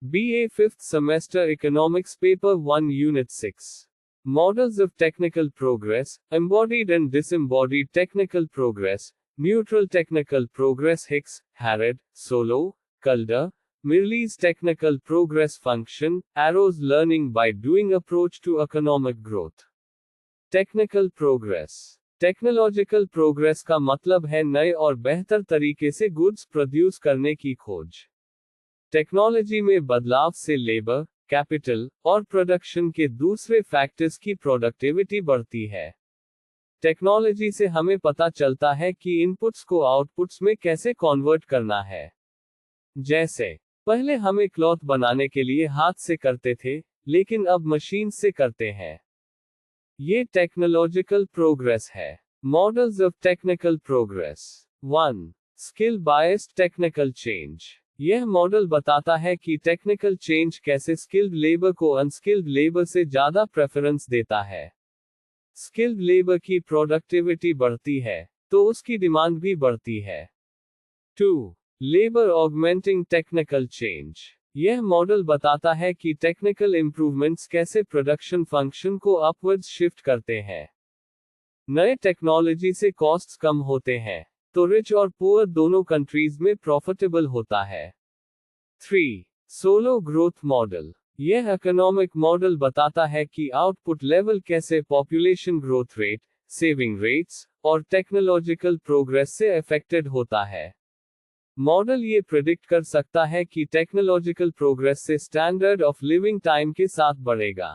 BA 5th Semester Economics Paper 1 Unit 6. Models of Technical Progress, Embodied and Disembodied Technical Progress, Neutral Technical Progress. Hicks, Harrod, Solow, Calder, Mirrlees Technical Progress Function, Arrow's Learning by Doing Approach to Economic Growth. Technical Progress. Technological progress का मतलब है नए और बेहतर तरीके से goods produce करने की खोज। टेक्नोलॉजी में बदलाव से लेबर, कैपिटल और प्रोडक्शन के दूसरे फैक्टर्स की प्रोडक्टिविटी बढ़ती है। टेक्नोलॉजी से हमें पता चलता है कि इनपुट्स को आउटपुट्स में कैसे कन्वर्ट करना है। जैसे पहले हमें क्लॉथ बनाने के लिए हाथ से करते थे, लेकिन अब मशीन से करते हैं। ये टेक्नोलॉजिकल प्रोग्रेस है। Models of technical progress. 1. Skill biased technical change. यह मॉडल बताता है कि टेक्निकल चेंज कैसे स्किल्ड लेबर को अनस्किल्ड लेबर से ज्यादा प्रेफरेंस देता है। स्किल्ड लेबर की प्रोडक्टिविटी बढ़ती है, तो उसकी डिमांड भी बढ़ती है। 2. Labour augmenting technical change. यह मॉडल बताता है कि टेक्निकल इंप्रूवमेंट्स कैसे प्रोडक्शन फंक्शन को अपवर्ड्स शिफ्ट करते हैं। नए टेक्नोलॉजी से कॉस्ट्स कम होते हैं, तो रिच और पुअर दोनों कंट्रीज में प्रॉफिटेबल होता है। 3. Solow growth model. यह इकोनॉमिक मॉडल बताता है कि आउटपुट लेवल कैसे population growth rate, saving rates और टेक्नोलॉजिकल प्रोग्रेस से अफेक्टेड होता है। मॉडल ये प्रिडिक्ट कर सकता है कि टेक्नोलॉजिकल प्रोग्रेस से स्टैंडर्ड ऑफ लिविंग टाइम के साथ बढ़ेगा।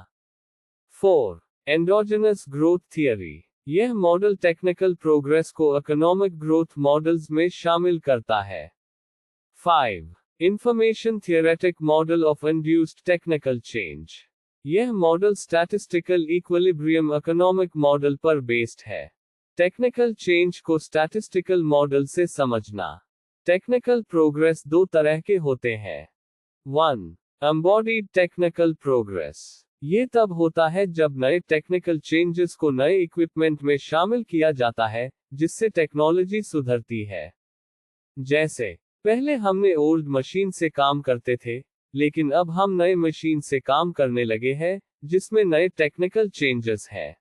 4. Endogenous growth theory. यह मॉडल टेक्निकल प्रोग्रेस को इकोनॉमिक ग्रोथ मॉडल्स में शामिल करता है। 5. Information theoretic model of induced technical change. यह model statistical equilibrium economic model पर बेस्ड है। टेक्निकल चेंज को स्टैटिस्टिकल मॉडल से समझना। टेक्निकल प्रोग्रेस दो तरह के होते हैं। 1. Embodied technical progress. ये तब होता है जब नए टेक्निकल चेंजेस को नए इक्विपमेंट में शामिल किया जाता है, जिससे टेक्नोलॉजी सुधरती है। जैसे पहले हमने ओल्ड मशीन से काम करते थे, लेकिन अब हम नए मशीन से काम करने लगे हैं, जिसमें नए टेक्निकल चेंजेस हैं।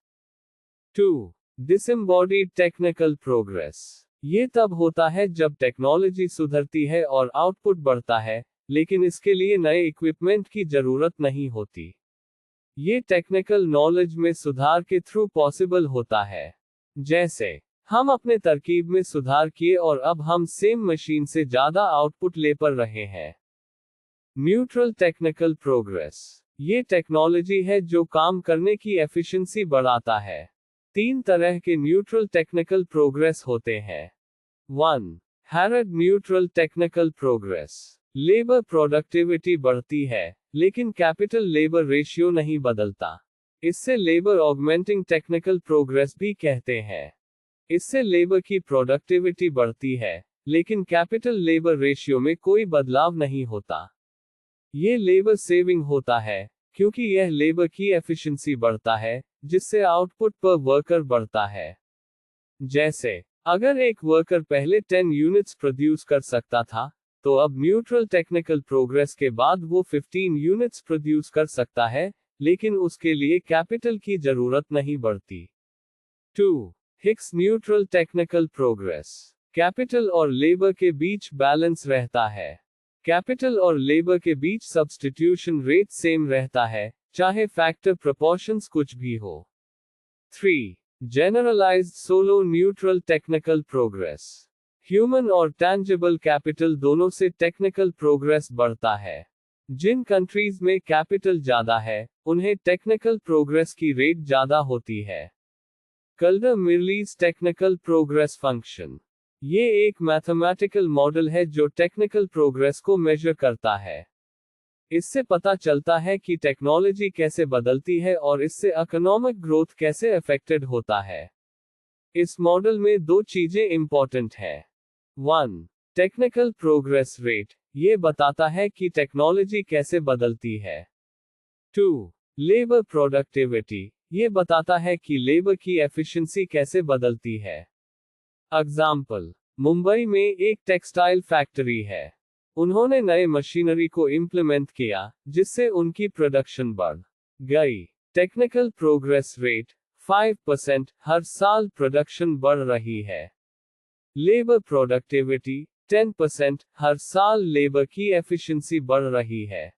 2. डिसएम्बॉडीड टेक्निकल प्रोग्रेस। ये तब होता है जब टेक्नोलॉजी सुधरती है और आउटपुट बढ़ता है, लेकिन इसके लिए नए इक्विपमेंट की जरूरत नहीं होती। ये टेक्निकल नॉलेज में सुधार के थ्रू पॉसिबल होता है। जैसे हम अपने तरकीब में सुधार किए और अब हम सेम मशीन से ज्यादा आउटपुट ले पा रहे हैं। Neutral technical progress. ये टेक्नोलॉजी है जो काम करने की एफिशिएंसी बढ़ाता है। 3 तरह के न्यूट्रल टेक्निकल प्रोग्रेस होते हैं। 1. Harrod neutral technical progress. Labour productivity बढ़ती है, लेकिन कैपिटल लेबर रेशियो नहीं बदलता। इससे लेबर ऑगमेंटिंग टेक्निकल प्रोग्रेस भी कहते हैं। इससे लेबर की प्रोडक्टिविटी बढ़ती है, लेकिन कैपिटल लेबर रेशियो में कोई बदलाव नहीं होता। ये लेबर सेविंग होता है, क्योंकि यह लेबर की एफिशिएंसी बढ़ता है, जिससे आउटपुट पर वर्कर बढ़ता है। जैसे अगर एक वर्कर पहले 10 यूनिट्स प्रोड्यूस कर सकता था, तो अब न्यूट्रल टेक्निकल प्रोग्रेस के बाद वो 15 यूनिट्स प्रोड्यूस कर सकता है, लेकिन उसके लिए कैपिटल की जरूरत नहीं बढ़ती। 2. Hicks neutral technical progress. Capital और लेबर के बीच बैलेंस रहता है। कैपिटल और लेबर के बीच सब्स्टिट्यूशन रेट सेम रहता है, चाहे फैक्टर प्रोपोर्शंस कुछ भी हो। 3. Generalised Solow neutral technical progress. Human और टैंजिबल कैपिटल दोनों से टेक्निकल प्रोग्रेस बढ़ता है। जिन कंट्रीज में कैपिटल ज्यादा है, उन्हें टेक्निकल प्रोग्रेस की रेट ज्यादा होती है। कल्डर मिरलीज टेक्निकल प्रोग्रेस फंक्शन। ये एक मैथमेटिकल मॉडल है जो टेक्निकल प्रोग्रेस को मेजर करता है। इससे पता चलता है कि टेक्नोलॉजी कैसे बदलती है और इससे इकोनॉमिक ग्रोथ कैसे अफेक्टेड होता है। इस मॉडल में 2 चीजें इंपॉर्टेंट हैं। 1. Technical progress rate. ये बताता है कि टेक्नोलॉजी कैसे बदलती है। 2. Labour productivity. ये बताता है कि लेबर की एफिशिएंसी कैसे बदलती है। एग्जाम्पल, मुंबई में एक टेक्सटाइल फैक्ट्री है। उन्होंने नए मशीनरी को इम्प्लीमेंट किया, जिससे उनकी प्रोडक्शन बढ़ गई। टेक्निकल प्रोग्रेस रेट 5%, हर साल प्रोडक्शन बढ़ रही है। लेबर प्रोडक्टिविटी 10%, हर साल लेबर की एफिशिएंसी बढ़ रही है।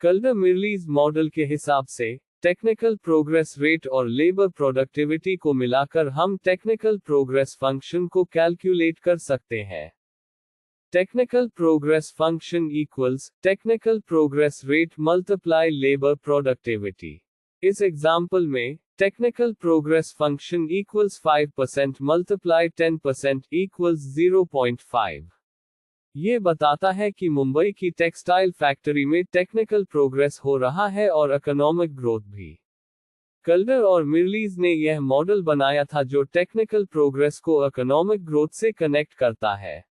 कल्डर-मिरलीज मॉडल के हिसाब से टेक्निकल प्रोग्रेस रेट और लेबर प्रोडक्टिविटी को मिलाकर हम टेक्निकल प्रोग्रेस फंक्शन को कैलकुलेट कर सकते हैं। Technical progress function equals technical progress rate multiply labour productivity. इस एग्जाम्पल में technical progress function equals 5% multiply 10% equals 0.5। ये बताता है कि मुंबई की टेक्सटाइल फैक्ट्री में टेक्निकल प्रोग्रेस हो रहा है और इकोनॉमिक ग्रोथ भी। कल्डर और मिरलीज ने यह मॉडल बनाया था जो टेक्निकल प्रोग्रेस को इकोनॉमिक ग्रोथ से कनेक्ट करता है।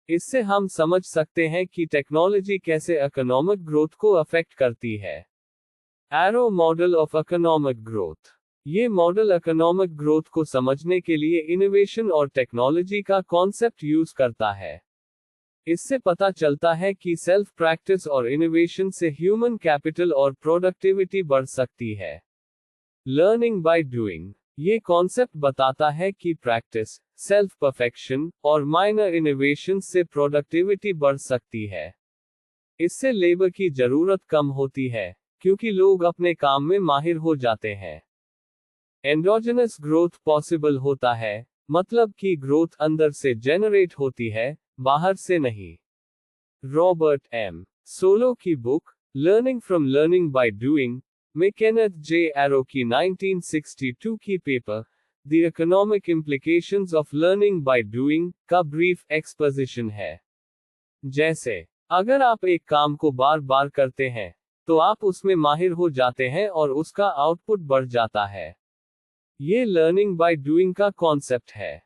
इससे हम समझ सकते हैं कि टेक्नोलॉजी कैसे इकोनॉमिक ग्रोथ को अफेक्ट करती है। Arrow model of economic growth. ये मॉडल इकोनॉमिक ग्रोथ को समझने के लिए इनोवेशन और टेक्नोलॉजी का कॉन्सेप्ट यूज करता है। इससे पता चलता है कि सेल्फ प्रैक्टिस और इनोवेशन से ह्यूमन कैपिटल और प्रोडक्टिविटी बढ़ सकती है। Learning by doing. ये कॉन्सेप्ट बताता है कि प्रैक्टिस, सेल्फ परफेक्शन और माइनर इनोवेशन से प्रोडक्टिविटी बढ़ सकती है। इससे लेबर की जरूरत कम होती है, क्योंकि लोग अपने काम में माहिर हो जाते हैं। एंडोजेनस ग्रोथ पॉसिबल होता है, मतलब कि ग्रोथ अंदर से जेनरेट होती है, बाहर से नहीं। Robert M. सोलो की book learning from learning by doing में केनेथ जे एरो की 1962 की paper the economic implications of learning by doing का ब्रीफ एक्सपोजिशन है। जैसे, अगर आप एक काम को बार बार करते हैं, तो आप उसमें माहिर हो जाते हैं और उसका आउटपुट बढ़ जाता है। ये लर्निंग बाय डूइंग का कॉन्सेप्ट है।